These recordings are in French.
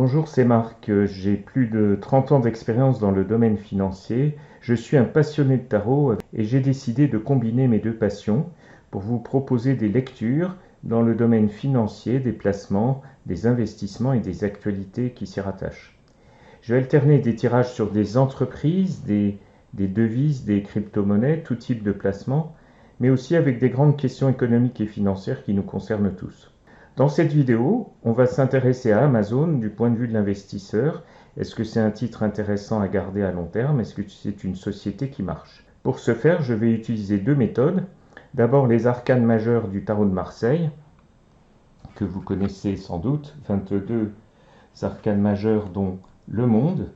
Bonjour, c'est Marc. J'ai plus de 30 ans d'expérience dans le domaine financier. Je suis un passionné de tarot et j'ai décidé de combiner mes deux passions pour vous proposer des lectures dans le domaine financier, des placements, des investissements et des actualités qui s'y rattachent. Je vais alterner des tirages sur des entreprises, des devises, des crypto-monnaies, tout type de placement, mais aussi avec des grandes questions économiques et financières qui nous concernent tous. Dans cette vidéo, on va s'intéresser à Amazon du point de vue de l'investisseur. Est-ce que c'est un titre intéressant à garder à long terme? Est-ce que c'est une société qui marche? Pour ce faire, je vais utiliser deux méthodes. D'abord les arcanes majeures du tarot de Marseille, que vous connaissez sans doute, 22 arcanes majeures dont le monde.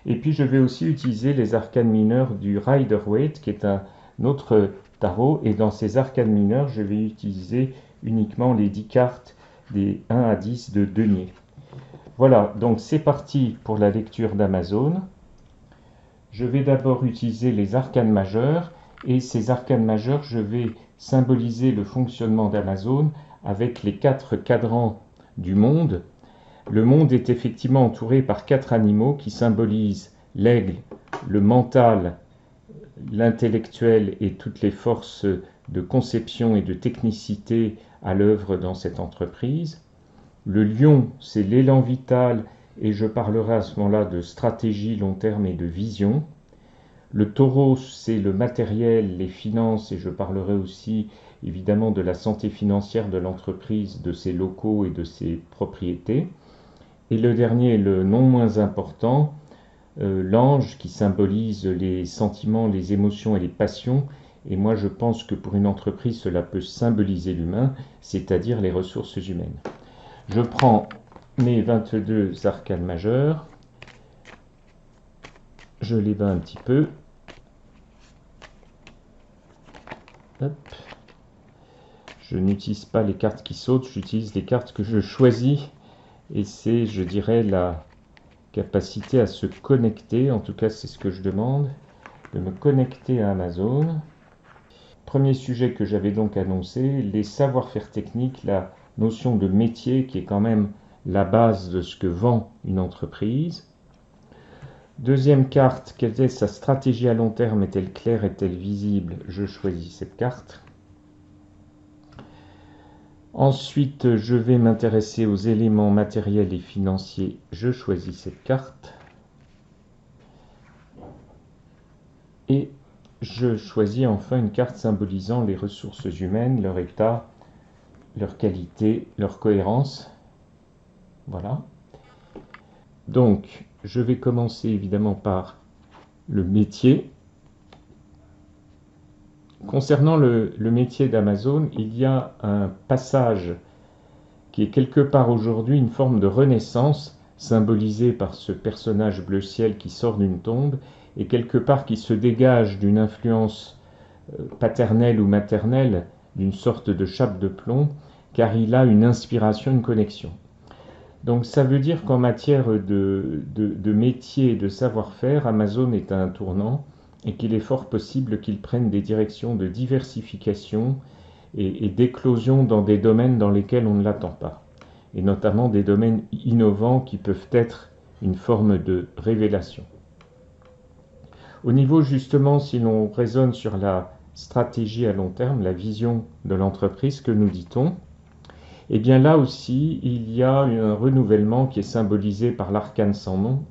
Et puis je vais aussi utiliser les arcanes mineures du Rider-Waite, qui est un autre tarot. Et dans ces arcanes mineures, je vais utiliser uniquement les 10 cartes des 1 à 10 de denier. Voilà, donc c'est parti pour la lecture d'Amazon. Je vais d'abord utiliser les arcanes majeures. Et ces arcanes majeures, je vais symboliser le fonctionnement d'Amazon avec les 4 cadrans du monde. Le monde est effectivement entouré par 4 animaux qui symbolisent l'aigle, le mental, l'intellectuel et toutes les forces de conception et de technicité à l'œuvre dans cette entreprise. Le lion, c'est l'élan vital et je parlerai à ce moment-là de stratégie long terme et de vision. Le taureau, c'est le matériel, les finances et je parlerai aussi évidemment de la santé financière de l'entreprise, de ses locaux et de ses propriétés. Et le dernier, le non moins important, l'ange qui symbolise les sentiments, les émotions et les passions. Et moi je pense que pour une entreprise cela peut symboliser l'humain, c'est-à-dire les ressources humaines. Je prends mes 22 arcanes majeures, je les bats un petit peu. Hop. Je n'utilise pas les cartes qui sautent, j'utilise les cartes que je choisis. Et c'est, je dirais, la capacité à se connecter, en tout cas c'est ce que je demande, de me connecter à Amazon. Premier sujet que j'avais donc annoncé, les savoir-faire techniques, la notion de métier qui est quand même la base de ce que vend une entreprise. Deuxième carte, quelle est sa stratégie à long terme? Est-elle claire? Est-elle visible? Je choisis cette carte. Ensuite, je vais m'intéresser aux éléments matériels et financiers. Je choisis cette carte. Et je choisis enfin une carte symbolisant les ressources humaines, leur état, leur qualité, leur cohérence. Voilà. Donc, je vais commencer évidemment par le métier. Concernant le métier d'Amazon, il y a un passage qui est quelque part aujourd'hui une forme de renaissance, symbolisée par ce personnage bleu ciel qui sort d'une tombe, et quelque part qui se dégage d'une influence paternelle ou maternelle, d'une sorte de chape de plomb, car il a une inspiration, une connexion. Donc ça veut dire qu'en matière de métier et de savoir-faire, Amazon est à un tournant, et qu'il est fort possible qu'il prenne des directions de diversification et d'éclosion dans des domaines dans lesquels on ne l'attend pas, et notamment des domaines innovants qui peuvent être une forme de révélation. Au niveau justement, si l'on raisonne sur la stratégie à long terme, la vision de l'entreprise, que nous dit-on? Eh bien là aussi, il y a un renouvellement qui est symbolisé par l'arcane sans nom,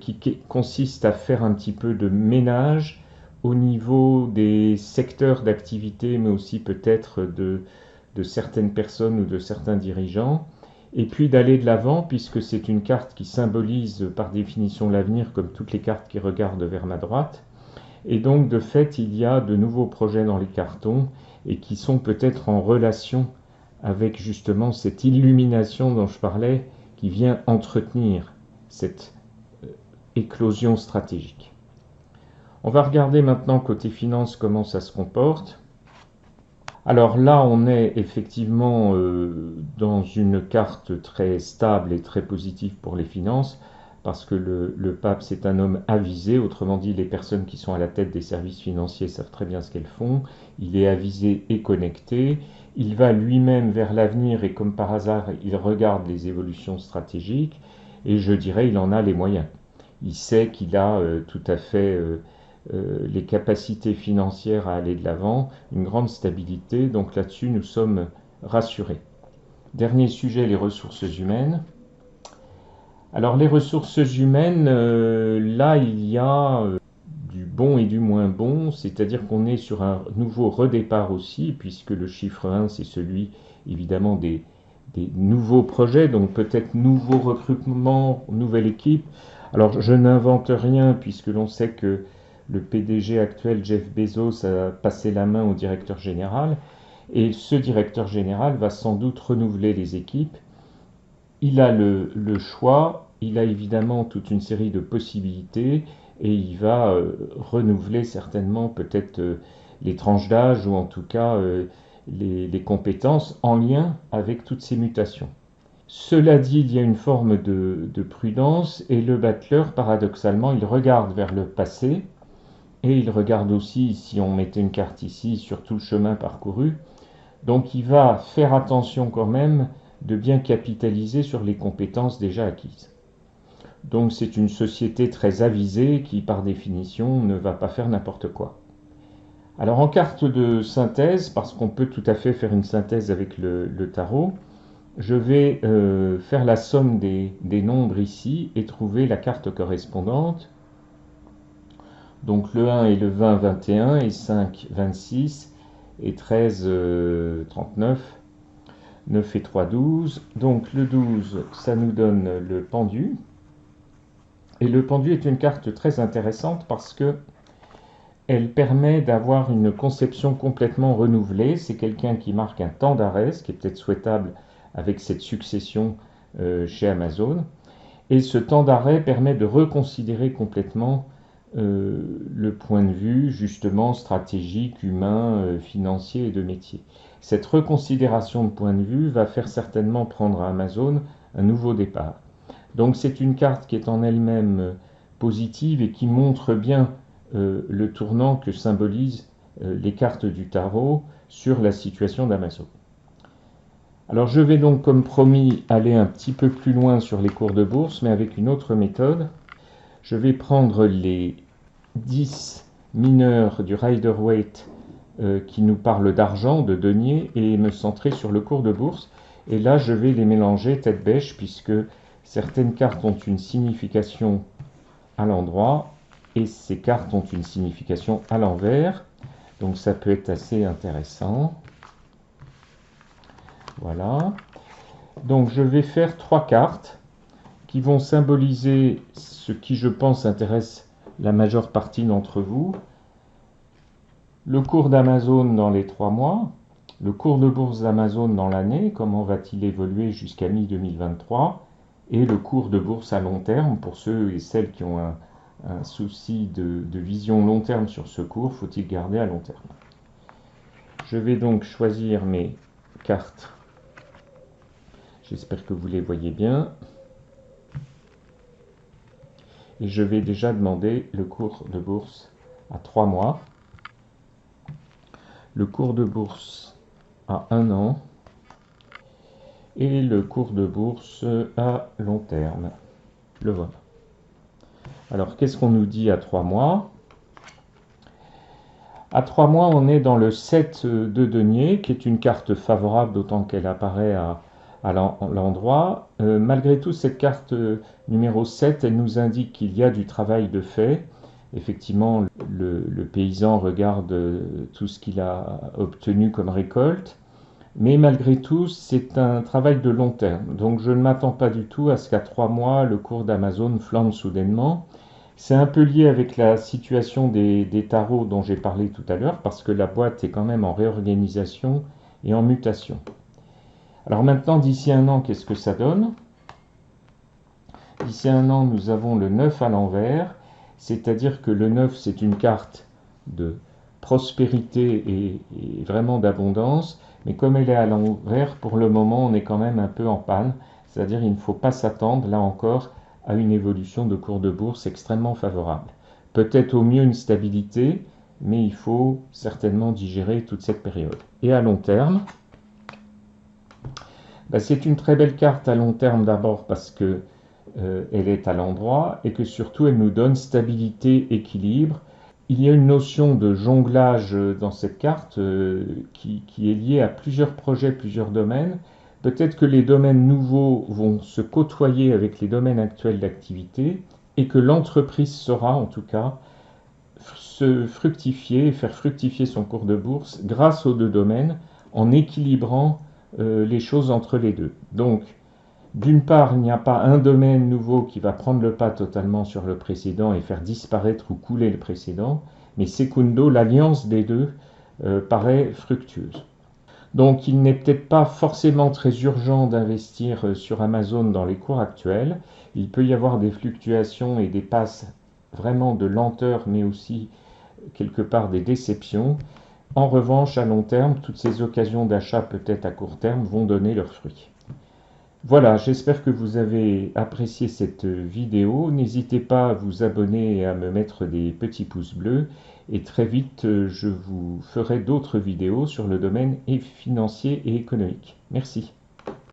qui consiste à faire un petit peu de ménage au niveau des secteurs d'activité, mais aussi peut-être de certaines personnes ou de certains dirigeants, et puis d'aller de l'avant, puisque c'est une carte qui symbolise par définition l'avenir, comme toutes les cartes qui regardent vers ma droite. Et donc, de fait, il y a de nouveaux projets dans les cartons, et qui sont peut-être en relation avec justement cette illumination dont je parlais, qui vient entretenir cette éclosion stratégique. On va regarder maintenant côté finance comment ça se comporte. Alors là, on est effectivement dans une carte très stable et très positive pour les finances, parce que le pape, c'est un homme avisé, autrement dit, les personnes qui sont à la tête des services financiers savent très bien ce qu'elles font. Il est avisé et connecté, il va lui-même vers l'avenir et comme par hasard, il regarde les évolutions stratégiques et je dirais il en a les moyens. Il sait qu'il a tout à fait les capacités financières à aller de l'avant, une grande stabilité, donc là-dessus nous sommes rassurés. Dernier sujet, les ressources humaines. Alors les ressources humaines, là il y a du bon et du moins bon, c'est-à-dire qu'on est sur un nouveau redépart aussi, puisque le chiffre 1 c'est celui évidemment des nouveaux projets, donc peut-être nouveaux recrutements, nouvelle équipe. Alors je n'invente rien puisque l'on sait que le PDG actuel, Jeff Bezos, a passé la main au directeur général, et ce directeur général va sans doute renouveler les équipes. Il a le choix, il a évidemment toute une série de possibilités et il va renouveler certainement peut-être les tranches d'âge ou en tout cas les compétences en lien avec toutes ces mutations. Cela dit, il y a une forme de prudence et le battleur, paradoxalement, il regarde vers le passé et il regarde aussi, si on mettait une carte ici, sur tout le chemin parcouru. Donc il va faire attention quand même de bien capitaliser sur les compétences déjà acquises. Donc c'est une société très avisée qui par définition ne va pas faire n'importe quoi. Alors en carte de synthèse, parce qu'on peut tout à fait faire une synthèse avec le tarot, je vais faire la somme des nombres ici et trouver la carte correspondante. Donc le 1 et le 20, 21 et 5, 26 et 13, 39. 9 et 3, 12. Donc le 12, ça nous donne le pendu. Et le pendu est une carte très intéressante parce que elle permet d'avoir une conception complètement renouvelée. C'est quelqu'un qui marque un temps d'arrêt, ce qui est peut-être souhaitable avec cette succession chez Amazon. Et ce temps d'arrêt permet de reconsidérer complètement le point de vue justement stratégique, humain, financier et de métier. Cette reconsidération de point de vue va faire certainement prendre à Amazon un nouveau départ. Donc c'est une carte qui est en elle-même positive et qui montre bien le tournant que symbolisent les cartes du tarot sur la situation d'Amazon. Alors je vais donc comme promis aller un petit peu plus loin sur les cours de bourse mais avec une autre méthode. Je vais prendre les 10 mineurs du Rider-Waite qui nous parlent d'argent, de deniers, et me centrer sur le cours de bourse. Et là, je vais les mélanger tête bêche, puisque certaines cartes ont une signification à l'endroit, et ces cartes ont une signification à l'envers. Donc ça peut être assez intéressant. Voilà. Donc je vais faire 3 cartes qui vont symboliser ce qui, je pense, intéresse la majeure partie d'entre vous. Le cours d'Amazon dans les 3 mois, le cours de bourse d'Amazon dans l'année, comment va-t-il évoluer jusqu'à mi-2023, et le cours de bourse à long terme, pour ceux et celles qui ont un souci de vision long terme sur ce cours, faut-il garder à long terme. Je vais donc choisir mes cartes. J'espère que vous les voyez bien. Et je vais déjà demander le cours de bourse à 3 mois, le cours de bourse à 1 an et le cours de bourse à long terme. Le voilà. Alors, qu'est-ce qu'on nous dit à 3 mois? À 3 mois, on est dans le 7 de denier, qui est une carte favorable, d'autant qu'elle apparaît à l'endroit. Malgré tout, cette carte numéro 7, elle nous indique qu'il y a du travail de fait. Effectivement, le paysan regarde tout ce qu'il a obtenu comme récolte. Mais malgré tout, c'est un travail de long terme. Donc je ne m'attends pas du tout à ce qu'à 3 mois, le cours d'Amazon flambe soudainement. C'est un peu lié avec la situation des tarots dont j'ai parlé tout à l'heure, parce que la boîte est quand même en réorganisation et en mutation. Alors maintenant, d'ici 1 an, qu'est-ce que ça donne? D'ici 1 an, nous avons le 9 à l'envers, c'est-à-dire que le 9, c'est une carte de prospérité et vraiment d'abondance, mais comme elle est à l'envers, pour le moment, on est quand même un peu en panne, c'est-à-dire il ne faut pas s'attendre, là encore, à une évolution de cours de bourse extrêmement favorable. Peut-être au mieux une stabilité, mais il faut certainement digérer toute cette période. Et à long terme, C'est une très belle carte à long terme d'abord parce que elle est à l'endroit et que surtout elle nous donne stabilité, équilibre. Il y a une notion de jonglage dans cette carte qui est liée à plusieurs projets, plusieurs domaines. Peut-être que les domaines nouveaux vont se côtoyer avec les domaines actuels d'activité et que l'entreprise saura en tout cas se fructifier, faire fructifier son cours de bourse grâce aux deux domaines en équilibrant les choses entre les deux. Donc, d'une part, il n'y a pas un domaine nouveau qui va prendre le pas totalement sur le précédent et faire disparaître ou couler le précédent, mais secundo, l'alliance des deux paraît fructueuse. Donc il n'est peut-être pas forcément très urgent d'investir sur Amazon dans les cours actuels. Il peut y avoir des fluctuations et des passes vraiment de lenteur, mais aussi quelque part des déceptions. En revanche, à long terme, toutes ces occasions d'achat peut-être à court terme vont donner leurs fruits. Voilà, j'espère que vous avez apprécié cette vidéo. N'hésitez pas à vous abonner et à me mettre des petits pouces bleus. Et très vite, je vous ferai d'autres vidéos sur le domaine financier et économique. Merci.